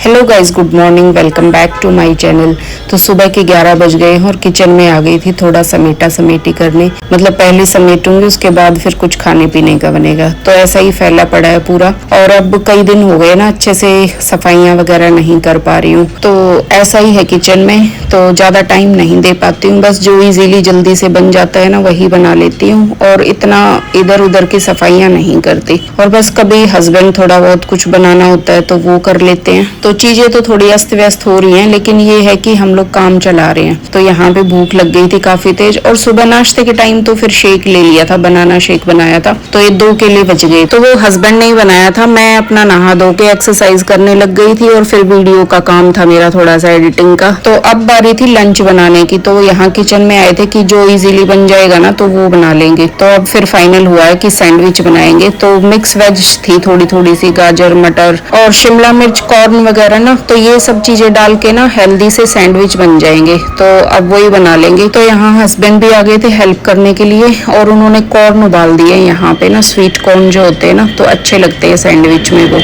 Hello guys, good morning, welcome back to my channel. तो सुबह के 11 बज गए हैं और किचन में आ गई थी थोड़ा समेटा समेटी करने। मतलब पहले समेटूंगी, उसके बाद फिर कुछ खाने पीने का बनेगा। तो ऐसा ही फैला पड़ा है पूरा। और अब कई दिन हो गए ना, अच्छे से सफाइयाँ वगैरह नहीं कर पा रही हूँ। तो ऐसा ही है किचन में, तो ज़्यादा टाइम नहीं दे पाती हूँ। बस जो इजीली जल्दी से बन जाता है ना, वही बना लेती हूँ और इतना इधर उधर की सफाइयाँ नहीं करती। और बस कभी हस्बैंड थोड़ा बहुत कुछ बनाना होता है तो वो कर लेते हैं। तो चीजें तो थोड़ी अस्त व्यस्त हो रही हैं, लेकिन ये है कि हम लोग काम चला रहे हैं। तो यहाँ पे भूख लग गई थी काफी तेज, और सुबह नाश्ते के टाइम तो फिर शेक ले लिया था, बनाना शेक बनाया था। तो ये 2 केले बच गए, तो वो हस्बैंड ने ही बनाया था। मैं अपना नहा धो के एक्सरसाइज करने लग गई थी और फिर वीडियो का काम था मेरा, थोड़ा सा एडिटिंग का। तो अब बारी थी लंच बनाने की। तो यहाँ किचन में आए थे कि जो इजीली बन जाएगा ना तो वो बना लेंगे। तो अब फिर फाइनल हुआ है कि सैंडविच बनाएंगे। तो मिक्स वेज थी, थोड़ी थोड़ी सी गाजर, मटर और शिमला मिर्च, कॉर्न वगैरह ना। तो ये सब चीजें डाल के ना हेल्दी से सैंडविच बन जाएंगे। तो अब वही बना लेंगे। तो यहाँ हस्बैंड भी आ गए थे हेल्प करने के लिए, और उन्होंने कॉर्न उबाल दिए। यहाँ पे ना स्वीट कॉर्न जो होते हैं ना, तो अच्छे लगते हैं सैंडविच में वो।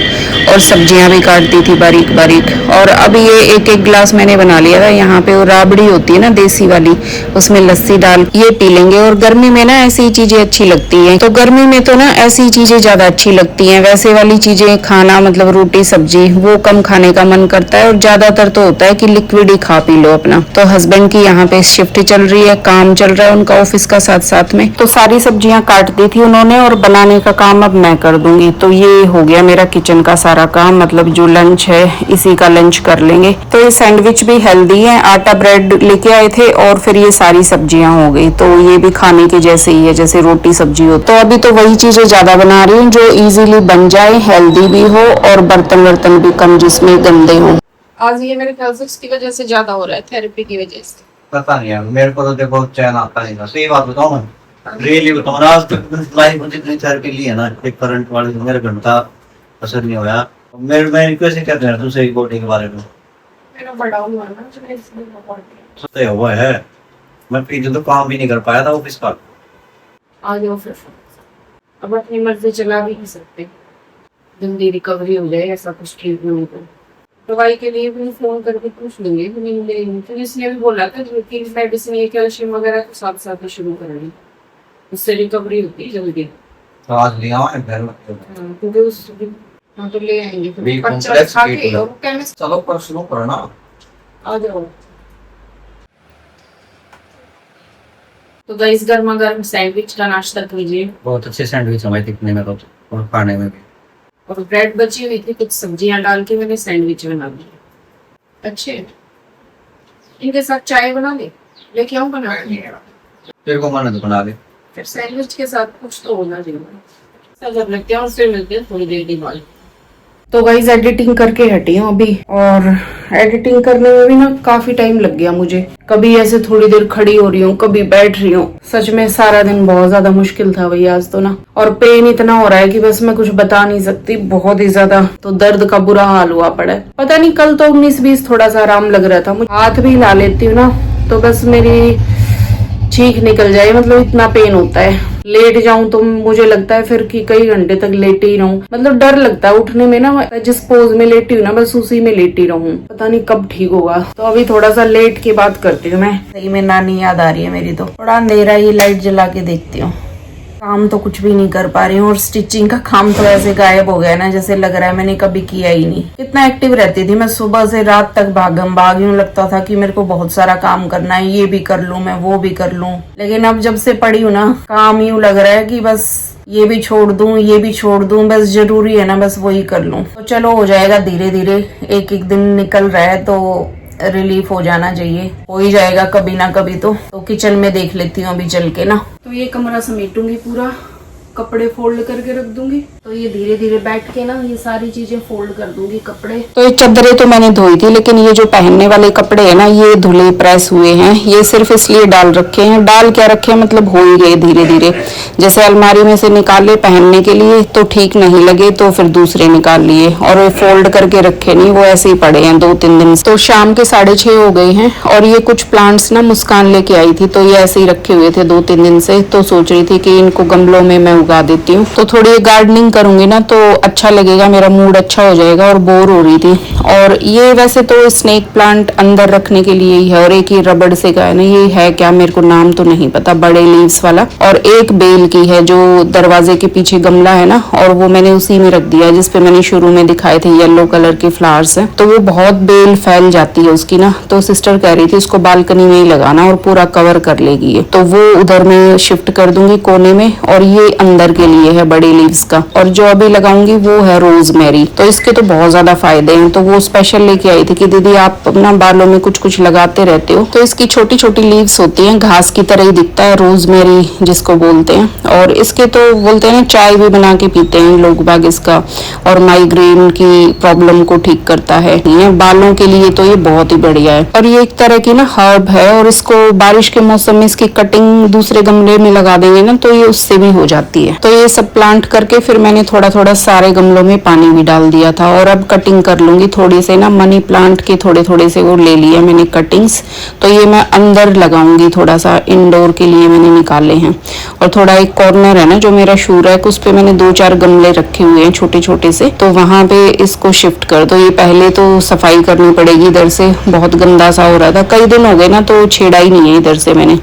और सब्जियां भी काट दी थी बारीक बारीक। और अब ये एक एक ग्लास मैंने बना लिया था। यहाँ पे वो राबड़ी होती है ना देसी वाली, उसमें लस्सी डाल ये पी लेंगे। और गर्मी में ना ऐसी चीजें अच्छी लगती हैं। तो गर्मी में तो ना ऐसी चीजें ज्यादा अच्छी लगती हैं। वैसे वाली चीजें खाना, मतलब रोटी सब्जी, वो कम खाने का मन करता है। और ज्यादातर तो होता है कि लिक्विड ही खा पी लो अपना। तो हस्बैंड की यहाँ पे शिफ्ट चल रही है, काम चल रहा है उनका ऑफिस का साथ साथ में। तो सारी सब्जियां काट दी थी उन्होंने, और बनाने का काम अब मैं कर दूंगी। तो ये हो गया मेरा किचन का सारा काम। मतलब जो लंच है इसी का लंच कर लेंगे। तो ये सैंडविच भी हेल्दी है। आटा ब्रेड लेके आए थे और फिर ये सारी सब्जियां हो गई। तो ये भी खाने की जैसे ही है, जैसे रोटी सब्जी हो। तो अभी तो वही चीजें ज्यादा बना रही हूँ जो इजीली बन जाए, हेल्दी भी हो और बर्तन वर्तन भी कम जिसमें गंदे हो। आज ये मेरे ख्याल से इसकी वजह से ज्यादा हो रहा है, थेरेपी की वजह से। पता नहीं यार, मेरे को तो देखो चैन आता नहीं था। सही बात बताऊं मैं, रियली बताऊं ना, आज तक लाइफ में जितनी थेरेपी ली है ना, एक करंट वाले मेरे घंटा असर नहीं होया। मेरे मैं कैसे कहते हैं तुमसे बॉडी के बारे में, मेरा बड़ा हुआ ना, जो इसलिए बहुत सोते हुआ है। मैं पीछे तो काम भी नहीं कर पाया था ऑफिस का। आ जाओ फिर। अब अपनी मर्जी चला भी नहीं सकते, जल्दी रिकवरी हो जाए, ऐसा कुछ ठीक नहीं हो। दवाई के लिए भी फोन करके पूछ लेंगे, तो इसलिए भी बोला था कि मेडिसिन ये कैल्शियम वगैरह के साथ साथ शुरू करेंगे, उससे रिकवरी होती है जल्दी। तो आज लिया हूं घर में, क्योंकि उस हाँ तो ले आएंगे बी फिर कॉम्प्लेक्स खा बी के। टू। और केमिस्ट चलो पर शुरू करो ना। आ जाओ। तो गाइस, गर्मा गर्म सैंडविच का नाश्ता कीजिए। बहुत अच्छे सैंडविच हमारे दिखने में तो, और खाने में भी। और ब्रेड बची हुई थी, कुछ सब्जियां डाल के मैंने सैंडविच बना दिए। अच्छे, इनके साथ चाय बना लेके आऊं बना के? तेरे को मन तो बना दे। फिर सैंडविच के साथ कुछ तो होना चाहिए। सब लगते हैं और फिर मिलते हैं थोड़ी देर के बाद। तो गाइस एडिटिंग करके हटी हूँ अभी, और एडिटिंग करने में भी ना काफी टाइम लग गया मुझे। कभी ऐसे थोड़ी देर खड़ी हो रही हूँ, कभी बैठ रही हूँ। सच में सारा दिन बहुत ज्यादा मुश्किल था भाई आज तो ना। और पेन इतना हो रहा है कि बस मैं कुछ बता नहीं सकती, बहुत ही ज्यादा। तो दर्द का बुरा हाल हुआ पड़ा है। पता नहीं, कल तो 19-20 थोड़ा सा आराम लग रहा था। मुझे हाथ भी हिला लेती हूँ ना तो बस मेरी चीख निकल जाए, मतलब इतना पेन होता है। लेट जाऊं तो मुझे लगता है फिर कि कई घंटे तक लेटी ही रहूं। मतलब डर लगता है उठने में ना, जिस पोज में लेटी हूँ ना बस उसी में लेटी रहूं। पता नहीं कब ठीक होगा। तो अभी थोड़ा सा लेट के बात करती हूँ मैं। सही में नानी याद आ रही है मेरी। तो थोड़ा अंधेरा ही, लाइट जला के देखती हूँ। काम तो कुछ भी नहीं कर पा रही हूँ, और स्टिचिंग का काम तो ऐसे गायब हो गया ना, जैसे लग रहा है मैंने कभी किया ही नहीं। कितना एक्टिव रहती थी मैं, सुबह से रात तक भागम भाग। यूं लगता था कि मेरे को बहुत सारा काम करना है, ये भी कर लूं मैं, वो भी कर लूं। लेकिन अब जब से पड़ी हूँ ना, काम यूं लग रहा है कि बस ये भी छोड़ दूं, ये भी छोड़ दूं, बस जरूरी है ना, बस वही कर लूं। तो चलो हो जाएगा धीरे धीरे, एक एक दिन निकल रहा है तो रिलीफ हो जाना चाहिए। हो ही जाएगा कभी ना कभी। तो किचन में देख लेती हूँ अभी चल के ना। तो ये कमरा समेटूंगी पूरा, कपड़े फोल्ड करके रख दूंगी। तो ये धीरे धीरे बैठ के ना ये सारी चीजें फोल्ड कर दूंगी कपड़े। तो ये चादरें तो मैंने धोई थी, लेकिन ये जो पहनने वाले कपड़े हैं ना, ये धुले प्रेस हुए हैं। ये सिर्फ इसलिए डाल रखे हैं। डाल क्या रखे हैं, मतलब हो ही गए धीरे धीरे। जैसे अलमारी में से निकाले पहनने के लिए तो ठीक नहीं लगे, तो फिर दूसरे निकाल लिए। और ये फोल्ड करके रखे नहीं, वो ऐसे ही पड़े हैं 2-3 दिन। तो शाम के 6:30 हो गए हैं। और ये कुछ प्लांट्स ना मुस्कान लेके आई थी, तो ये ऐसे ही रखे हुए थे 2-3 दिन से। तो सोच रही थी कि इनको गमलों में मैं उगा देती हूँ। तो थोड़ी गार्डनिंग करूंगी ना तो अच्छा लगेगा, मेरा मूड अच्छा हो जाएगा। और बोर हो रही थी। और ये वैसे तो स्नेक प्लांट अंदर रखने के लिए ही है, और एक ये रबड़ से का है ना, ये है क्या मेरे को नाम तो नहीं पता, बड़े लीव्स वाला। और एक बेल की है जो दरवाजे के पीछे गमला है ना, और वो मैंने उसी में रख दिया जिसपे मैंने शुरू में दिखाए थे येलो कलर के फ्लावर्स है। तो वो बहुत बेल फैल जाती है उसकी ना, तो सिस्टर कह रही थी उसको बालकनी में ही लगाना और पूरा कवर कर लेगी ये। तो वो उधर में शिफ्ट कर दूंगी कोने में। और ये अंदर के लिए है बड़े लीव्स का। और जो अभी लगाऊंगी वो है रोजमेरी। तो इसके तो बहुत ज्यादा फायदे हैं। तो वो स्पेशल लेके आई थी कि दीदी आप अपना बालों में कुछ कुछ लगाते रहते हो। तो इसकी छोटी छोटी लीव्स होती हैं, घास की तरह ही दिखता है, रोजमेरी जिसको बोलते हैं। और इसके तो बोलते हैं चाय भी बना के पीते हैं लोग बाग इसका। और माइग्रेन की प्रॉब्लम को ठीक करता है। ये बालों के लिए तो ये बहुत ही बढ़िया है। और ये एक तरह की ना हर्ब है, और इसको बारिश के मौसम में इसकी कटिंग दूसरे गमले में लगा देंगे ना तो ये उससे भी हो जाती है। तो ये सब प्लांट करके फिर मैंने थोड़ा थोड़ा सारे गमलों में पानी भी डाल दिया था। और अब कटिंग कर लूंगी थोड़ी से ना, मनी प्लांट के थोड़े थोड़े से वो ले लिए मैंने कटिंग्स। तो ये मैं अंदर लगाऊंगी, थोड़ा सा इंडोर के लिए मैंने निकाले हैं। और थोड़ा एक कॉर्नर है ना जो मेरा शू रैक, उस पे मैंने 2-4 गमले रखे हुए हैं छोटे छोटे से, तो वहां पे इसको शिफ्ट कर दो। ये पहले तो सफाई करनी पड़ेगी, इधर से बहुत गंदा सा हो रहा था, कई दिन हो गए ना तो छेड़ा ही नहीं है इधर से मैंने,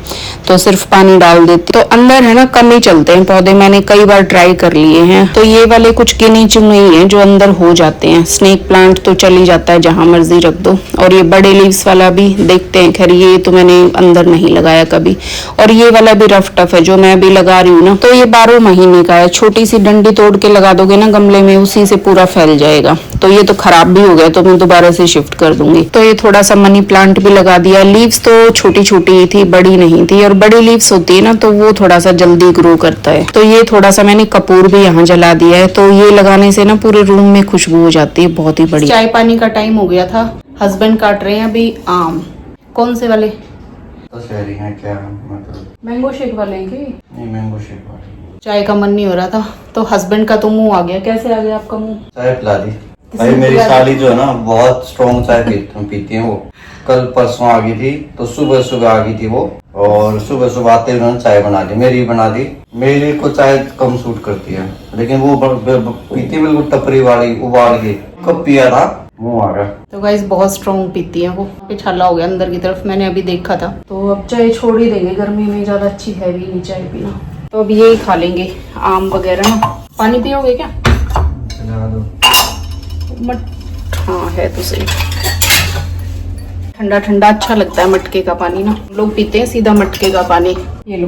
तो सिर्फ पानी डाल देती। तो अंदर है ना कम ही चलते हैं पौधे, मैंने कई बार ट्राई कर लिए हैं। तो ये वाले कुछ गिने चुने ही हैं जो अंदर हो जाते हैं। स्नेक प्लांट तो चल ही जाता है जहां मर्जी रख दो। और ये बड़े लीव्स वाला भी देखते हैं, खैर ये तो मैंने अंदर नहीं लगाया कभी। और ये वाला भी रफ टफ है जो मैं अभी लगा रही हूँ ना, तो ये 12 महीने का है। छोटी सी डंडी तोड़ के लगा दोगे ना गमले में, उसी से पूरा फैल जाएगा। तो ये तो खराब भी हो गया, तो मैं दोबारा से शिफ्ट कर दूंगी। तो ये थोड़ा सा मनी प्लांट भी लगा दिया। लीव्स तो छोटी छोटी ही थी, बड़ी नहीं थी। और बड़ी लीव्स होती है ना तो वो थोड़ा सा जल्दी ग्रो करता है। तो ये थोड़ा सा मैंने कपूर भी यहाँ जला दिया है। तो ये लगाने से ना पूरे रूम में खुशबू हो जाती है, बहुत ही बढ़िया। चाय पानी का टाइम हो गया था, हस्बैंड काट रहे हैं अभी आम। कौन से वाले? तो शहरी हैं क्या, मतलब मैंगो शेक वाले हैं कि नहीं मैंगो शेक वाले। चाय का मन नहीं हो रहा था तो हस्बैंड का तो मुंह आ गया। कैसे आ गया आपका मुंह? चाय पिला दी भाई। मेरी साली जो है ना बहुत स्ट्रॉन्ग चाय पीती है वो। कल परसों आ गई थी तो सुबह सुबह आ गई थी वो, और सुबह सुबह आते ही उन्होंने चाय बना दी, मेरी बना दी। मेरी को चाय कम सूट करती है, लेकिन वो पीती बिल्कुल टपरी वाली उबाल के। कब पिया था मुंह आ गया। तो गाइस बहुत स्ट्रॉन्ग पीती है वो, छाला हो गया अंदर की तरफ, मैंने अभी देखा था। तो अब चाय छोड़ ही देंगे, गर्मी में ज्यादा अच्छी है भी नहीं चाय पीना। तो अब यही खा लेंगे आम वगैरह। पानी पियोगे क्या? हाँ है तो सही, ठंडा ठंडा अच्छा लगता है मटके का पानी ना। लोग पीते हैं सीधा मटके का पानी। ये लो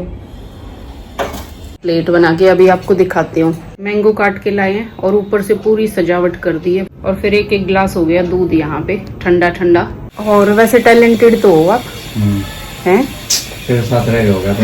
प्लेट बना के अभी आपको दिखाती हूँ। मैंगो काट के लाए हैं और ऊपर से पूरी सजावट कर दी है। और फिर एक एक गिलास हो गया दूध यहाँ पे ठंडा ठंडा। और वैसे टैलेंटेड तो हो आप हैं, फिर साथ रह होगा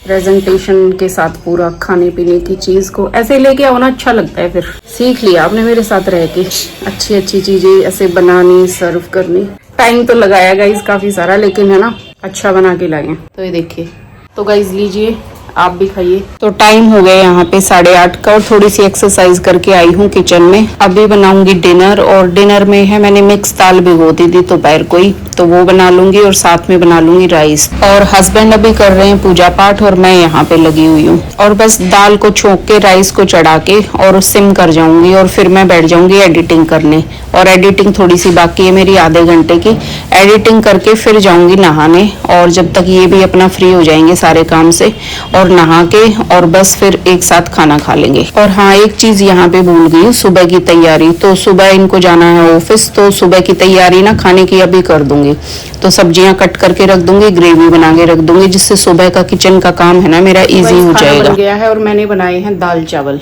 प्रेजेंटेशन के साथ पूरा खाने पीने की चीज को ऐसे लेके आओ ना, अच्छा लगता है। फिर सीख लिया आपने मेरे साथ रह के अच्छी अच्छी चीजें ऐसे बनानी, सर्व करनी। टाइम तो लगाया गाइस काफी सारा, लेकिन है ना अच्छा बना के लाए। तो ये देखिए, तो गाइस लीजिए आप भी खाइए। तो टाइम हो गया यहाँ पे 8:30 का, और थोड़ी सी एक्सरसाइज करके आई हूँ किचन में। अभी बनाऊंगी डिनर, और डिनर में है मैंने मिक्स दाल भिगो दी थी दोपहर को ही, तो वो बना लूंगी और साथ में बना लूंगी राइस। और हस्बैंड अभी कर रहे हैं पूजा पाठ और मैं यहाँ पे लगी हुई हूँ। और बस दाल को छोंक के राइस को चढ़ा के और सिम कर जाऊंगी, और फिर मैं बैठ जाऊंगी एडिटिंग करने। और एडिटिंग थोड़ी सी बाकी है मेरी, आधे घंटे की एडिटिंग करके फिर जाऊंगी नहाने। और जब तक ये भी अपना फ्री हो जाएंगे सारे काम से, और नहा के और बस फिर एक साथ खाना खा लेंगे। और हाँ एक चीज यहाँ पे भूल गई, सुबह की तैयारी। तो सुबह इनको जाना है ऑफिस, तो सुबह की तैयारी ना खाने की अभी कर दूंगी। तो सब्जियां कट करके रख दूंगी, ग्रेवी बना के रख दूंगी, जिससे सुबह का किचन का काम है ना मेरा इजी हो जाएगा। बन गया है और मैंने बनाए हैं दाल चावल,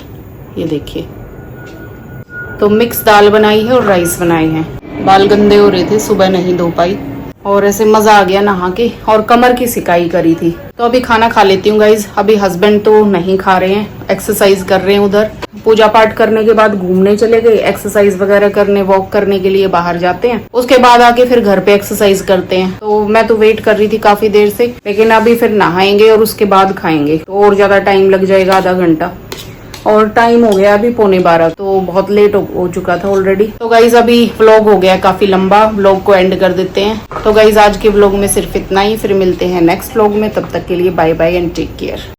ये देखिए। तो मिक्स दाल बनाई है और राइस बनाए हैं। बाल गंदे हो रहे थे, सुबह नहीं धो पाई, और ऐसे मजा आ गया नहा के, और कमर की सिकाई करी थी। तो अभी खाना खा लेती हूँ गाइज। अभी हस्बैंड तो नहीं खा रहे हैं, एक्सरसाइज कर रहे हैं उधर। पूजा पाठ करने के बाद घूमने चले गए, एक्सरसाइज वगैरह करने, वॉक करने के लिए बाहर जाते हैं। उसके बाद आके फिर घर पे एक्सरसाइज करते हैं। तो मैं तो वेट कर रही थी काफी देर से, लेकिन अभी फिर नहाएंगे और उसके बाद खाएंगे, तो और ज्यादा टाइम लग जाएगा, आधा घंटा। और टाइम हो गया अभी 11:15, तो बहुत लेट हो चुका था ऑलरेडी। तो गाइज अभी व्लॉग हो गया काफी लंबा, व्लॉग को एंड कर देते हैं। तो गाइज आज के व्लॉग में सिर्फ इतना ही, फिर मिलते हैं नेक्स्ट व्लॉग में। तब तक के लिए bye bye and take care.